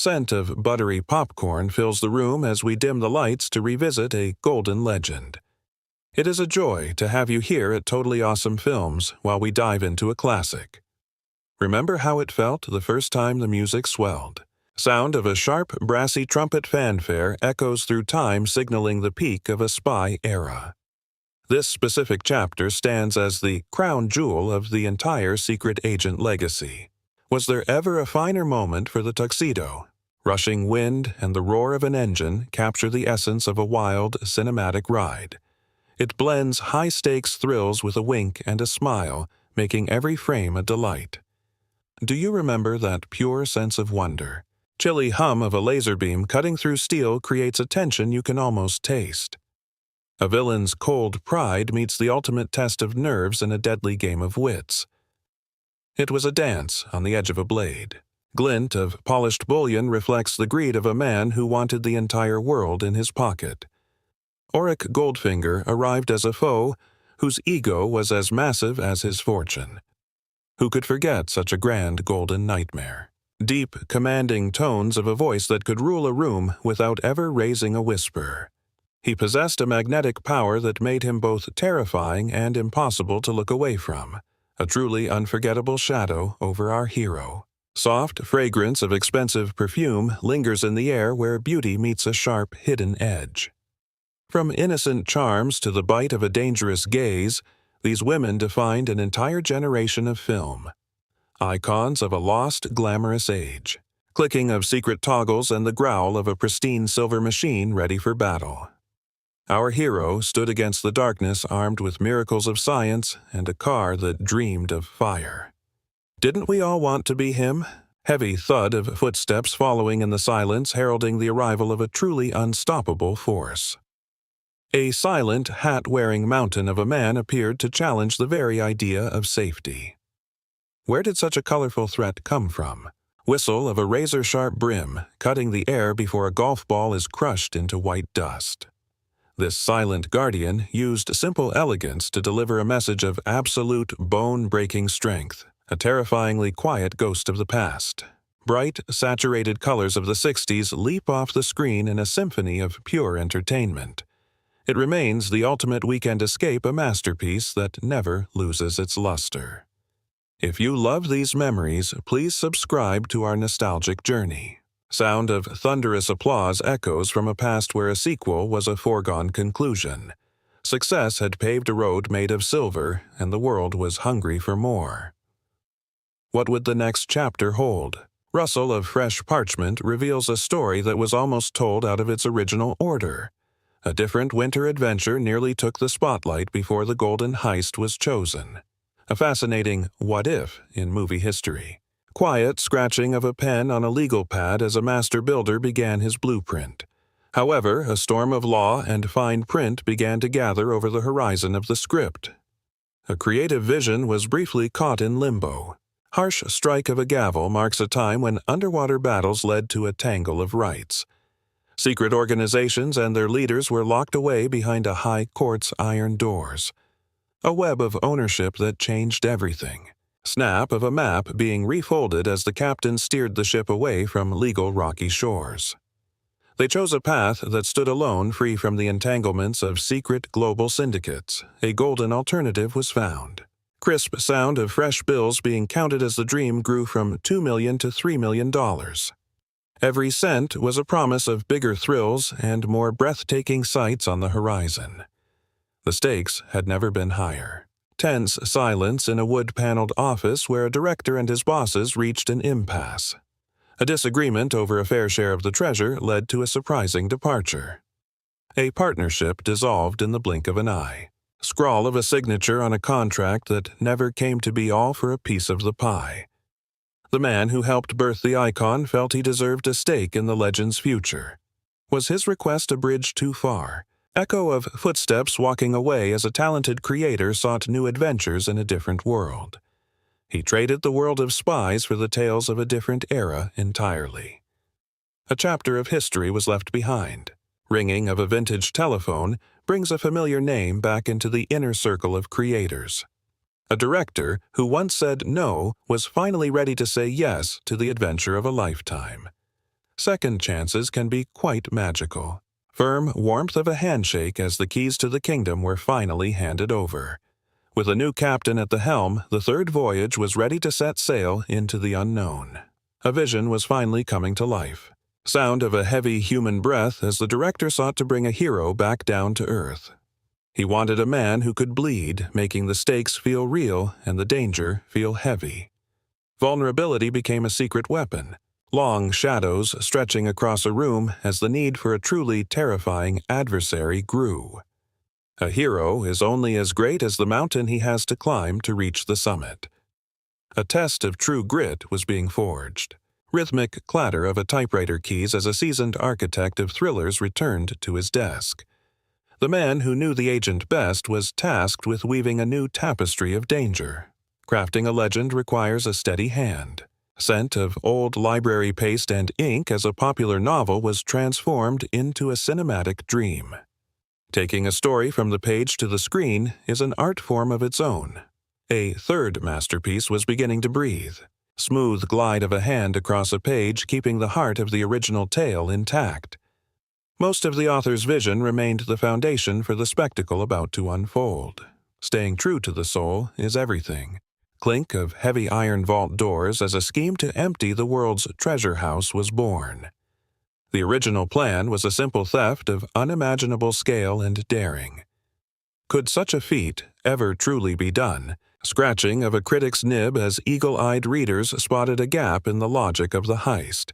scent of buttery popcorn fills the room as we dim the lights to revisit a golden legend. It is a joy to have you here at Totally Awesome Films while we dive into a classic. Remember how it felt the first time the music swelled? Sound of a sharp, brassy trumpet fanfare echoes through time, signaling the peak of a spy era. This specific chapter stands as the crown jewel of the entire secret agent legacy. Was there ever a finer moment for the tuxedo? Rushing wind and the roar of an engine capture the essence of a wild, cinematic ride. It blends high-stakes thrills with a wink and a smile, making every frame a delight. Do you remember that pure sense of wonder? Chilly hum of a laser beam cutting through steel creates a tension you can almost taste. A villain's cold pride meets the ultimate test of nerves in a deadly game of wits. It was a dance on the edge of a blade. Glint of polished bullion reflects the greed of a man who wanted the entire world in his pocket. Auric Goldfinger arrived as a foe whose ego was as massive as his fortune. Who could forget such a grand golden nightmare? Deep, commanding tones of a voice that could rule a room without ever raising a whisper. He possessed a magnetic power that made him both terrifying and impossible to look away from, a truly unforgettable shadow over our hero. Soft fragrance of expensive perfume lingers in the air where beauty meets a sharp, hidden edge. From innocent charms to the bite of a dangerous gaze, these women defined an entire generation of film. Icons of a lost, glamorous age. Clicking of secret toggles and the growl of a pristine silver machine ready for battle. Our hero stood against the darkness armed with miracles of science and a car that dreamed of fire. Didn't we all want to be him? Heavy thud of footsteps following in the silence heralding the arrival of a truly unstoppable force. A silent, hat-wearing mountain of a man appeared to challenge the very idea of safety. Where did such a colorful threat come from? Whistle of a razor-sharp brim, cutting the air before a golf ball is crushed into white dust. This silent guardian used simple elegance to deliver a message of absolute bone-breaking strength, a terrifyingly quiet ghost of the past. Bright, saturated colors of the 60s leap off the screen in a symphony of pure entertainment. It remains the ultimate weekend escape, a masterpiece that never loses its luster. If you love these memories, please subscribe to our nostalgic journey. Sound of thunderous applause echoes from a past where a sequel was a foregone conclusion. Success had paved a road made of silver, and the world was hungry for more. What would the next chapter hold? Rustle of fresh parchment reveals a story that was almost told out of its original order. A different winter adventure nearly took the spotlight before the golden heist was chosen. A fascinating what-if in movie history. Quiet scratching of a pen on a legal pad as a master builder began his blueprint. However, a storm of law and fine print began to gather over the horizon of the script. A creative vision was briefly caught in limbo. Harsh strike of a gavel marks a time when underwater battles led to a tangle of rights. Secret organizations and their leaders were locked away behind a high court's iron doors. A web of ownership that changed everything. Snap of a map being refolded as the captain steered the ship away from legal rocky shores. They chose a path that stood alone, free from the entanglements of secret global syndicates. A golden alternative was found. Crisp sound of fresh bills being counted as the dream grew from $2 million to $3 million. Every cent was a promise of bigger thrills and more breathtaking sights on the horizon. The stakes had never been higher. Tense silence in a wood-paneled office where a director and his bosses reached an impasse. A disagreement over a fair share of the treasure led to a surprising departure. A partnership dissolved in the blink of an eye. Scrawl of a signature on a contract that never came to be all for a piece of the pie. The man who helped birth the icon felt he deserved a stake in the legend's future. Was his request a bridge too far? Echo of footsteps walking away as a talented creator sought new adventures in a different world. He traded the world of spies for the tales of a different era entirely. A chapter of history was left behind. Ringing of a vintage telephone brings a familiar name back into the inner circle of creators. A director who once said no was finally ready to say yes to the adventure of a lifetime. Second chances can be quite magical. Firm warmth of a handshake as the keys to the kingdom were finally handed over. With a new captain at the helm, the third voyage was ready to set sail into the unknown. A vision was finally coming to life. Sound of a heavy human breath as the director sought to bring a hero back down to earth. He wanted a man who could bleed, making the stakes feel real and the danger feel heavy. Vulnerability became a secret weapon, long shadows stretching across a room as the need for a truly terrifying adversary grew. A hero is only as great as the mountain he has to climb to reach the summit. A test of true grit was being forged. Rhythmic clatter of a typewriter keys as a seasoned architect of thrillers returned to his desk. The man who knew the agent best was tasked with weaving a new tapestry of danger. Crafting a legend requires a steady hand. Scent of old library paste and ink as a popular novel was transformed into a cinematic dream. Taking a story from the page to the screen is an art form of its own. A third masterpiece was beginning to breathe. Smooth glide of a hand across a page keeping the heart of the original tale intact. Most of the author's vision remained the foundation for the spectacle about to unfold. Staying true to the soul is everything. Clink of heavy iron vault doors as a scheme to empty the world's treasure house was born. The original plan was a simple theft of unimaginable scale and daring. Could such a feat ever truly be done? Scratching of a critic's nib as eagle-eyed readers spotted a gap in the logic of the heist.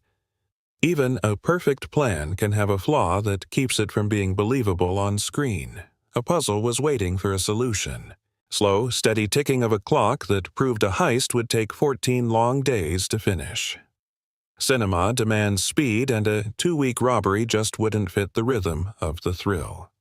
Even a perfect plan can have a flaw that keeps it from being believable on screen. A puzzle was waiting for a solution. Slow, steady ticking of a clock that proved a heist would take 14 long days to finish. Cinema demands speed, and a 2-week robbery just wouldn't fit the rhythm of the thrill.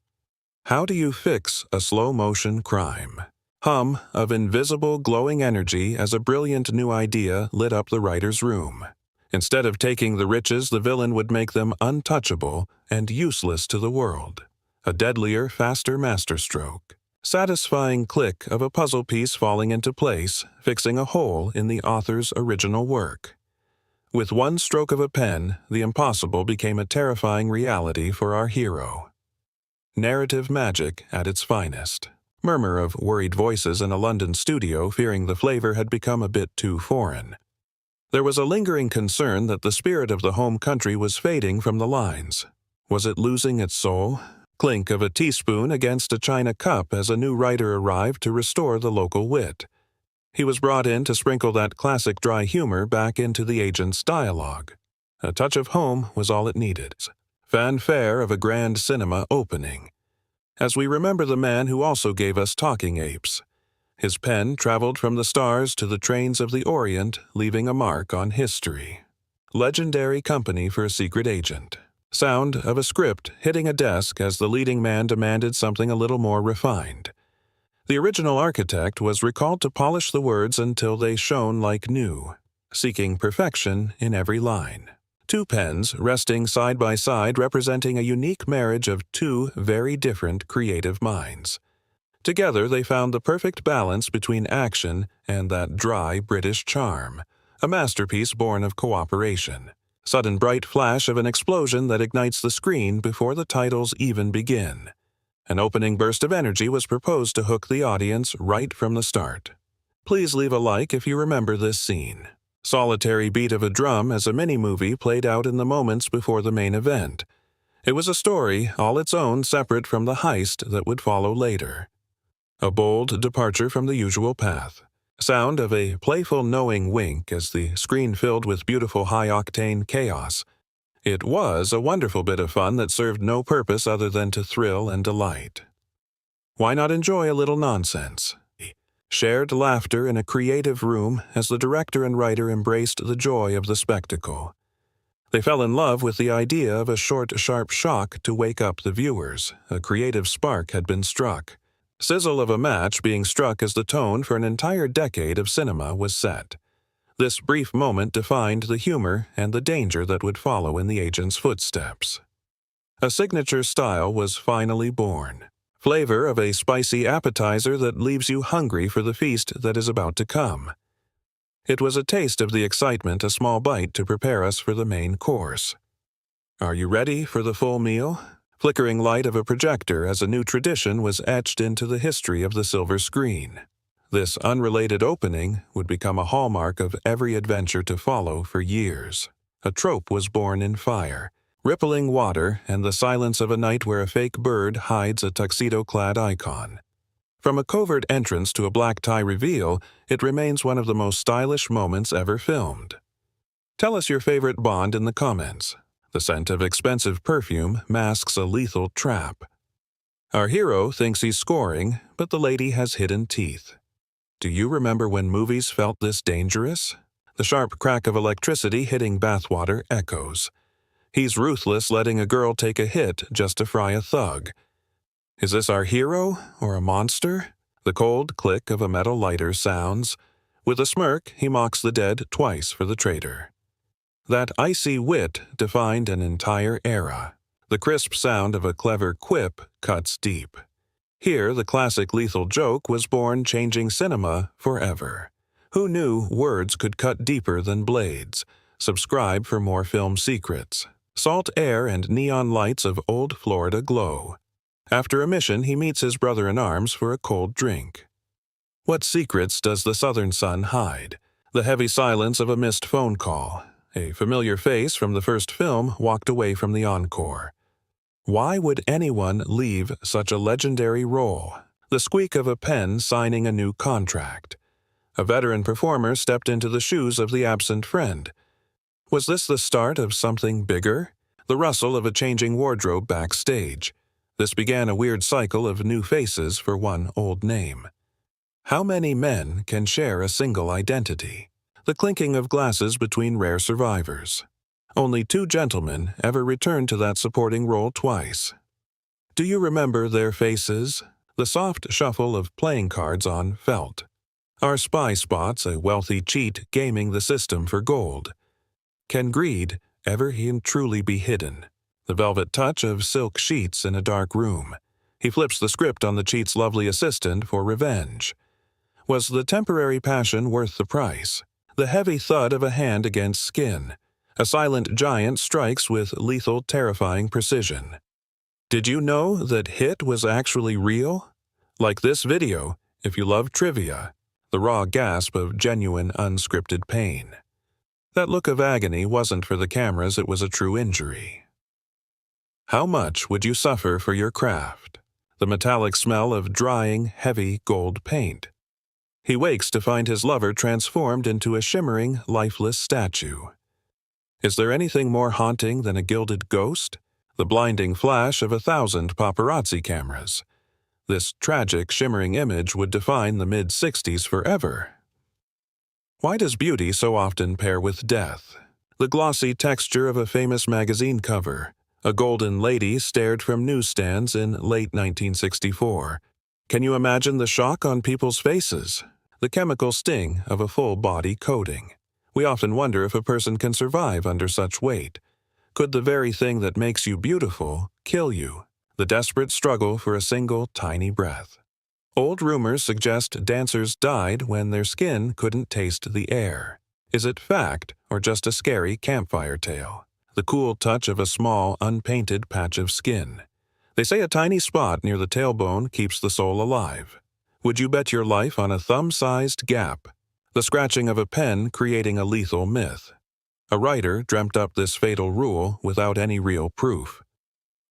How do you fix a slow-motion crime? Hum of invisible glowing energy as a brilliant new idea lit up the writer's room. Instead of taking the riches, the villain would make them untouchable and useless to the world. A deadlier, faster masterstroke. Satisfying click of a puzzle piece falling into place, fixing a hole in the author's original work. With one stroke of a pen, the impossible became a terrifying reality for our hero. Narrative magic at its finest. Murmur of worried voices in a London studio fearing the flavor had become a bit too foreign. There was a lingering concern that the spirit of the home country was fading from the lines. Was it losing its soul? Clink of a teaspoon against a china cup as a new writer arrived to restore the local wit. He was brought in to sprinkle that classic dry humor back into the agent's dialogue. A touch of home was all it needed. Fanfare of a grand cinema opening. As we remember the man who also gave us Talking Apes. His pen traveled from the stars to the trains of the Orient, leaving a mark on history. Legendary company for a secret agent. Sound of a script hitting a desk as the leading man demanded something a little more refined. The original architect was recalled to polish the words until they shone like new, seeking perfection in every line. 2 pens resting side by side representing a unique marriage of 2 very different creative minds. Together they found the perfect balance between action and that dry British charm, a masterpiece born of cooperation. Sudden bright flash of an explosion that ignites the screen before the titles even begin. An opening burst of energy was proposed to hook the audience right from the start. Please leave a like if you remember this scene. Solitary beat of a drum as a mini-movie played out in the moments before the main event. It was a story all its own separate from the heist that would follow later. A bold departure from the usual path. Sound of a playful knowing wink as the screen filled with beautiful high-octane chaos. It was a wonderful bit of fun that served no purpose other than to thrill and delight. Why not enjoy a little nonsense? Shared laughter in a creative room as the director and writer embraced the joy of the spectacle. They fell in love with the idea of a short, sharp shock to wake up the viewers. A creative spark had been struck. Sizzle of a match being struck as the tone for an entire decade of cinema was set. This brief moment defined the humor and the danger that would follow in the agent's footsteps. A signature style was finally born. Flavor of a spicy appetizer that leaves you hungry for the feast that is about to come. It was a taste of the excitement, a small bite to prepare us for the main course. Are you ready for the full meal? Flickering light of a projector as a new tradition was etched into the history of the silver screen. This unrelated opening would become a hallmark of every adventure to follow for years. A trope was born in fire, rippling water, and the silence of a night where a fake bird hides a tuxedo-clad icon. From a covert entrance to a black tie reveal, it remains one of the most stylish moments ever filmed. Tell us your favorite Bond in the comments. The scent of expensive perfume masks a lethal trap. Our hero thinks he's scoring, but the lady has hidden teeth. Do you remember when movies felt this dangerous? The sharp crack of electricity hitting bathwater echoes. He's ruthless, letting a girl take a hit just to fry a thug. Is this our hero or a monster? The cold click of a metal lighter sounds. With a smirk, he mocks the dead twice for the traitor. That icy wit defined an entire era. The crisp sound of a clever quip cuts deep. Here, the classic lethal joke was born, changing cinema forever. Who knew words could cut deeper than blades? Subscribe for more film secrets. Salt air and neon lights of old Florida glow. After a mission, he meets his brother-in-arms for a cold drink. What secrets does the southern sun hide? The heavy silence of a missed phone call. A familiar face from the first film walked away from the encore. Why would anyone leave such a legendary role? The squeak of a pen signing a new contract. A veteran performer stepped into the shoes of the absent friend. Was this the start of something bigger? The rustle of a changing wardrobe backstage. This began a weird cycle of new faces for one old name. How many men can share a single identity? The clinking of glasses between rare survivors. Only 2 gentlemen ever returned to that supporting role twice. Do you remember their faces? The soft shuffle of playing cards on felt. Our spy spots a wealthy cheat gaming the system for gold. Can greed ever truly be hidden? The velvet touch of silk sheets in a dark room. He flips the script on the cheat's lovely assistant for revenge. Was the temporary passion worth the price? The heavy thud of a hand against skin. A silent giant strikes with lethal, terrifying precision. Did you know that hit was actually real? Like this video, if you love trivia. The raw gasp of genuine, unscripted pain. That look of agony wasn't for the cameras, it was a true injury. How much would you suffer for your craft? The metallic smell of drying, heavy gold paint. He wakes to find his lover transformed into a shimmering, lifeless statue. Is there anything more haunting than a gilded ghost? The blinding flash of 1,000 paparazzi cameras. This tragic, shimmering image would define the mid-60s forever. Why does beauty so often pair with death? The glossy texture of a famous magazine cover. A golden lady stared from newsstands in late 1964. Can you imagine the shock on people's faces? The chemical sting of a full-body coating. We often wonder if a person can survive under such weight. Could the very thing that makes you beautiful kill you? The desperate struggle for a single tiny breath. Old rumors suggest dancers died when their skin couldn't taste the air. Is it fact or just a scary campfire tale? The cool touch of a small, unpainted patch of skin. They say a tiny spot near the tailbone keeps the soul alive. Would you bet your life on a thumb-sized gap? The scratching of a pen creating a lethal myth. A writer dreamt up this fatal rule without any real proof.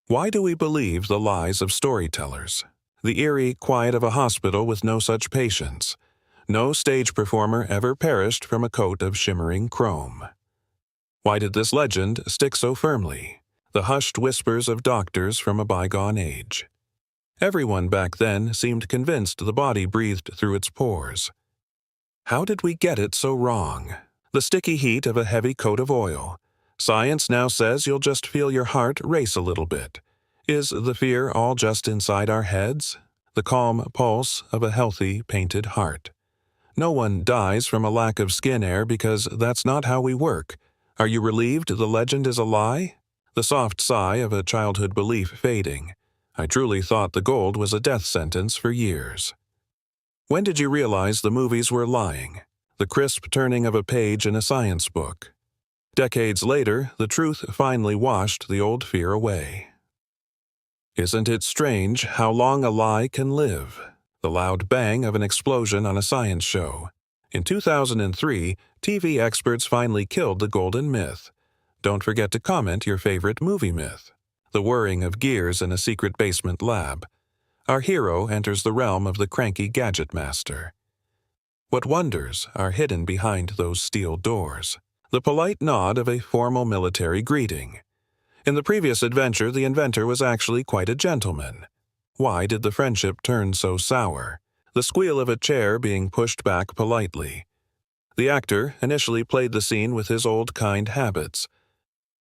Why do we believe the lies of storytellers? The eerie quiet of a hospital with no such patients. No stage performer ever perished from a coat of shimmering chrome. Why did this legend stick so firmly? The hushed whispers of doctors from a bygone age. Everyone back then seemed convinced the body breathed through its pores. How did we get it so wrong? The sticky heat of a heavy coat of oil. Science now says you'll just feel your heart race a little bit. Is the fear all just inside our heads? The calm pulse of a healthy, painted heart. No one dies from a lack of skin air because that's not how we work. Are you relieved the legend is a lie? The soft sigh of a childhood belief fading. I truly thought the gold was a death sentence for years. When did you realize the movies were lying? The crisp turning of a page in a science book. Decades later, the truth finally washed the old fear away. Isn't it strange how long a lie can live? The loud bang of an explosion on a science show. In 2003, TV experts finally killed the golden myth. Don't forget to comment your favorite movie myth. The whirring of gears in a secret basement lab. Our hero enters the realm of the cranky gadget master. What wonders are hidden behind those steel doors? The polite nod of a formal military greeting. In the previous adventure, the inventor was actually quite a gentleman. Why did the friendship turn so sour? The squeal of a chair being pushed back politely. The actor initially played the scene with his old kind habits.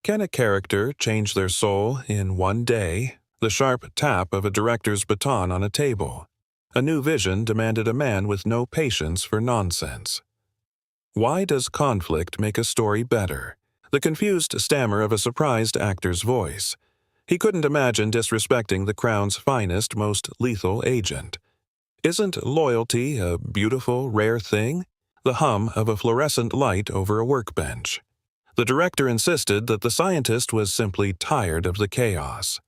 Can a character change their soul in one day? The sharp tap of a director's baton on a table. A new vision demanded a man with no patience for nonsense. Why does conflict make a story better? The confused stammer of a surprised actor's voice. He couldn't imagine disrespecting the Crown's finest, most lethal agent. Isn't loyalty a beautiful, rare thing? The hum of a fluorescent light over a workbench. The director insisted that the scientist was simply tired of the chaos.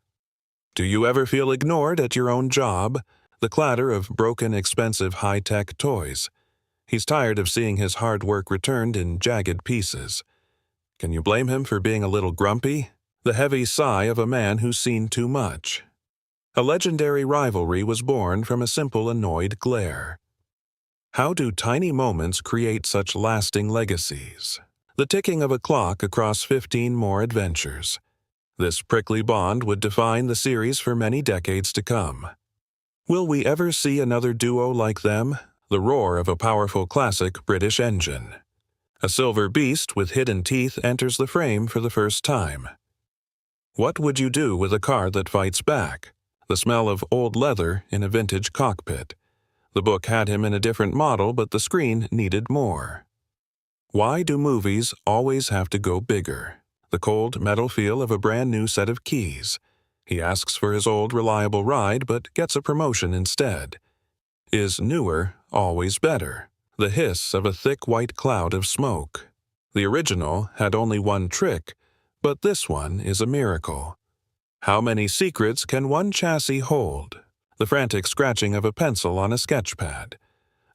Do you ever feel ignored at your own job? The clatter of broken, expensive, high-tech toys. He's tired of seeing his hard work returned in jagged pieces. Can you blame him for being a little grumpy? The heavy sigh of a man who's seen too much. A legendary rivalry was born from a simple annoyed glare. How do tiny moments create such lasting legacies? The ticking of a clock across 15 more adventures. This prickly bond would define the series for many decades to come. Will we ever see another duo like them? The roar of a powerful classic British engine. A silver beast with hidden teeth enters the frame for the first time. What would you do with a car that fights back? The smell of old leather in a vintage cockpit. The book had him in a different model, but the screen needed more. Why do movies always have to go bigger? The cold metal feel of a brand new set of keys. He asks for his old reliable ride, but gets a promotion instead. Is newer always better? The hiss of a thick white cloud of smoke. The original had only one trick, but this one is a miracle. How many secrets can one chassis hold? The frantic scratching of a pencil on a sketch pad.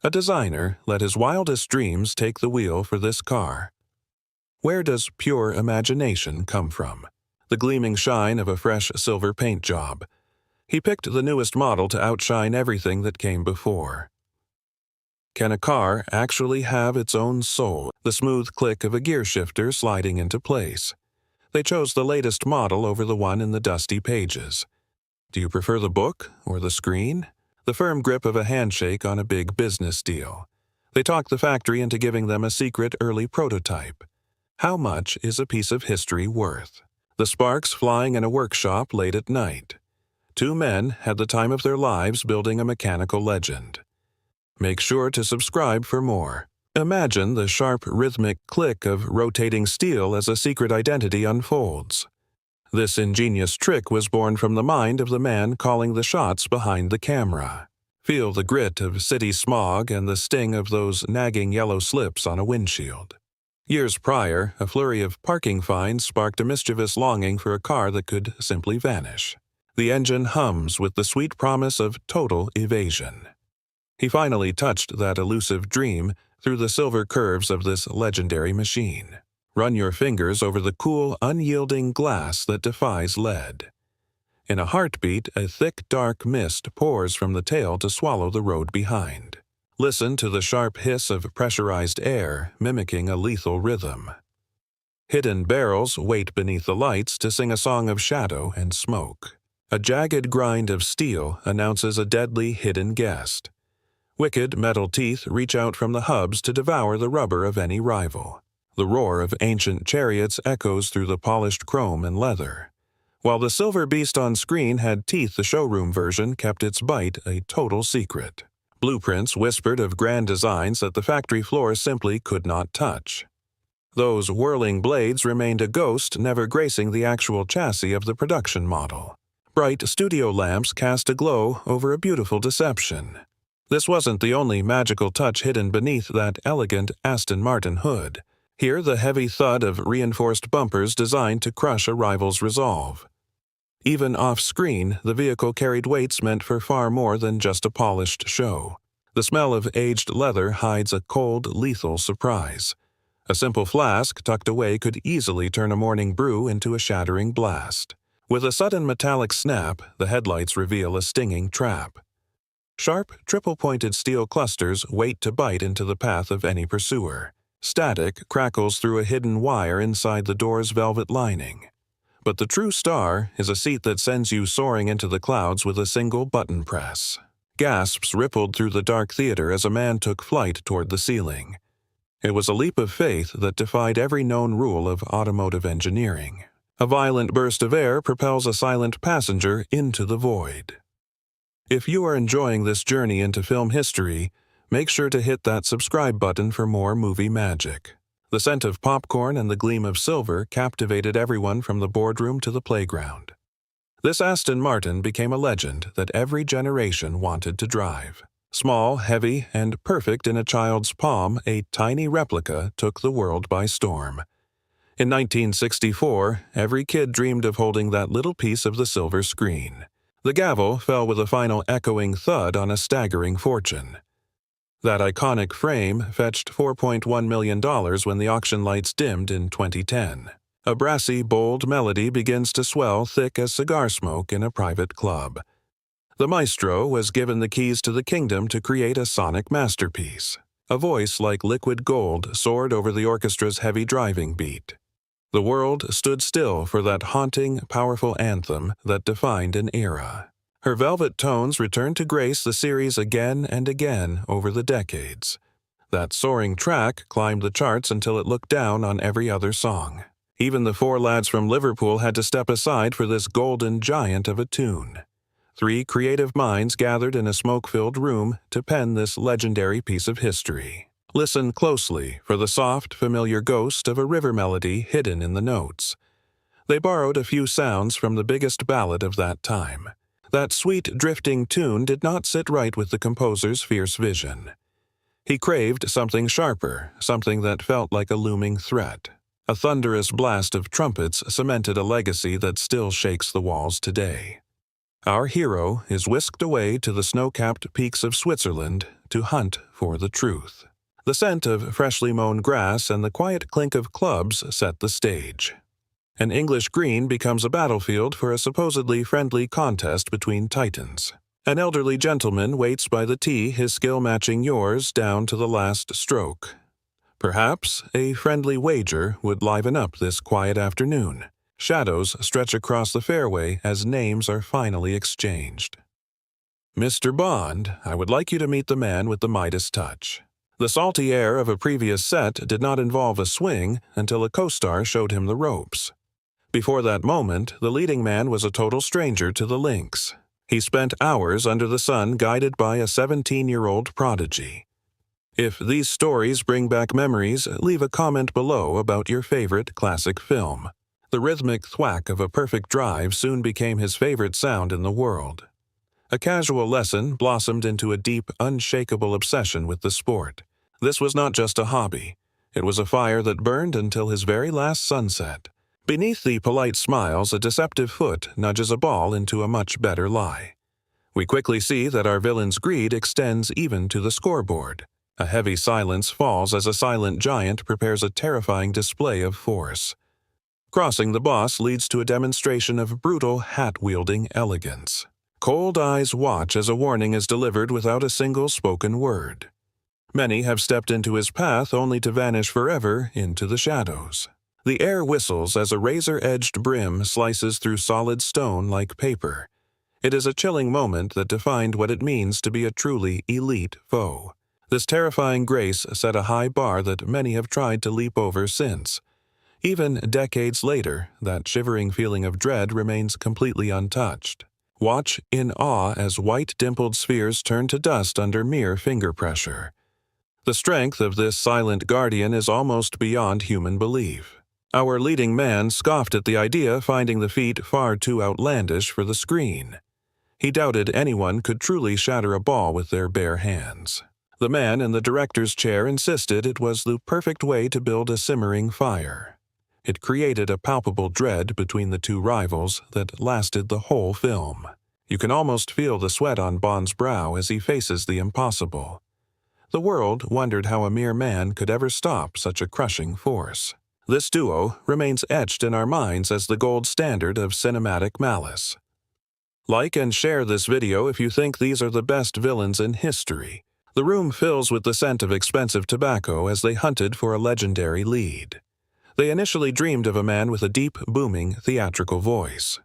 A designer let his wildest dreams take the wheel for this car. Where does pure imagination come from? The gleaming shine of a fresh silver paint job. He picked the newest model to outshine everything that came before. Can a car actually have its own soul? The smooth click of a gear shifter sliding into place. They chose the latest model over the one in the dusty pages. Do you prefer the book or the screen? The firm grip of a handshake on a big business deal. They talked the factory into giving them a secret early prototype. How much is a piece of history worth? The sparks flying in a workshop late at night. Two men had the time of their lives building a mechanical legend. Make sure to subscribe for more. Imagine the sharp rhythmic click of rotating steel as a secret identity unfolds. This ingenious trick was born from the mind of the man calling the shots behind the camera. Feel the grit of city smog and the sting of those nagging yellow slips on a windshield. Years prior, a flurry of parking fines sparked a mischievous longing for a car that could simply vanish. The engine hums with the sweet promise of total evasion. He finally touched that elusive dream through the silver curves of this legendary machine. Run your fingers over the cool, unyielding glass that defies lead. In a heartbeat, a thick, dark mist pours from the tail to swallow the road behind. Listen to the sharp hiss of pressurized air, mimicking a lethal rhythm. Hidden barrels wait beneath the lights to sing a song of shadow and smoke. A jagged grind of steel announces a deadly hidden guest. Wicked metal teeth reach out from the hubs to devour the rubber of any rival. The roar of ancient chariots echoes through the polished chrome and leather. While the silver beast on screen had teeth, the showroom version kept its bite a total secret. Blueprints whispered of grand designs that the factory floor simply could not touch. Those whirling blades remained a ghost, never gracing the actual chassis of the production model. Bright studio lamps cast a glow over a beautiful deception. This wasn't the only magical touch hidden beneath that elegant Aston Martin hood. Hear the heavy thud of reinforced bumpers designed to crush a rival's resolve. Even off-screen, the vehicle carried weights meant for far more than just a polished show. The smell of aged leather hides a cold, lethal surprise. A simple flask tucked away could easily turn a morning brew into a shattering blast. With a sudden metallic snap, the headlights reveal a stinging trap. Sharp, triple-pointed steel clusters wait to bite into the path of any pursuer. Static crackles through a hidden wire inside the door's velvet lining. But the true star is a seat that sends you soaring into the clouds with a single button press. Gasps rippled through the dark theater as a man took flight toward the ceiling. It was a leap of faith that defied every known rule of automotive engineering. A violent burst of air propels a silent passenger into the void. If you are enjoying this journey into film history, make sure to hit that subscribe button for more movie magic. The scent of popcorn and the gleam of silver captivated everyone from the boardroom to the playground. This Aston Martin became a legend that every generation wanted to drive. Small, heavy, and perfect in a child's palm, a tiny replica took the world by storm. In 1964, every kid dreamed of holding that little piece of the silver screen. The gavel fell with a final echoing thud on a staggering fortune. That iconic frame fetched $4.1 million when the auction lights dimmed in 2010. A brassy, bold melody begins to swell thick as cigar smoke in a private club. The maestro was given the keys to the kingdom to create a sonic masterpiece. A voice like liquid gold soared over the orchestra's heavy driving beat. The world stood still for that haunting, powerful anthem that defined an era. Her velvet tones returned to grace the series again and again over the decades. That soaring track climbed the charts until it looked down on every other song. Even the four lads from Liverpool had to step aside for this golden giant of a tune. 3 creative minds gathered in a smoke-filled room to pen this legendary piece of history. Listen closely for the soft, familiar ghost of a river melody hidden in the notes. They borrowed a few sounds from the biggest ballad of that time. That sweet, drifting tune did not sit right with the composer's fierce vision. He craved something sharper, something that felt like a looming threat. A thunderous blast of trumpets cemented a legacy that still shakes the walls today. Our hero is whisked away to the snow-capped peaks of Switzerland to hunt for the truth. The scent of freshly mown grass and the quiet clink of clubs set the stage. An English green becomes a battlefield for a supposedly friendly contest between titans. An elderly gentleman waits by the tee, his skill matching yours down to the last stroke. Perhaps a friendly wager would liven up this quiet afternoon. Shadows stretch across the fairway as names are finally exchanged. Mr. Bond, I would like you to meet the man with the Midas touch. The salty air of a previous set did not involve a swing until a co-star showed him the ropes. Before that moment, the leading man was a total stranger to the links. He spent hours under the sun guided by a 17-year-old prodigy. If these stories bring back memories, leave a comment below about your favorite classic film. The rhythmic thwack of a perfect drive soon became his favorite sound in the world. A casual lesson blossomed into a deep, unshakable obsession with the sport. This was not just a hobby. It was a fire that burned until his very last sunset. Beneath the polite smiles, a deceptive foot nudges a ball into a much better lie. We quickly see that our villain's greed extends even to the scoreboard. A heavy silence falls as a silent giant prepares a terrifying display of force. Crossing the boss leads to a demonstration of brutal, hat-wielding elegance. Cold eyes watch as a warning is delivered without a single spoken word. Many have stepped into his path only to vanish forever into the shadows. The air whistles as a razor-edged brim slices through solid stone like paper. It is a chilling moment that defined what it means to be a truly elite foe. This terrifying grace set a high bar that many have tried to leap over since. Even decades later, that shivering feeling of dread remains completely untouched. Watch in awe as white dimpled spheres turn to dust under mere finger pressure. The strength of this silent guardian is almost beyond human belief. Our leading man scoffed at the idea, finding the feat far too outlandish for the screen. He doubted anyone could truly shatter a ball with their bare hands. The man in the director's chair insisted it was the perfect way to build a simmering fire. It created a palpable dread between the two rivals that lasted the whole film. You can almost feel the sweat on Bond's brow as he faces the impossible. The world wondered how a mere man could ever stop such a crushing force. This duo remains etched in our minds as the gold standard of cinematic malice. Like and share this video if you think these are the best villains in history. The room fills with the scent of expensive tobacco as they hunted for a legendary lead. They initially dreamed of a man with a deep, booming, theatrical voice.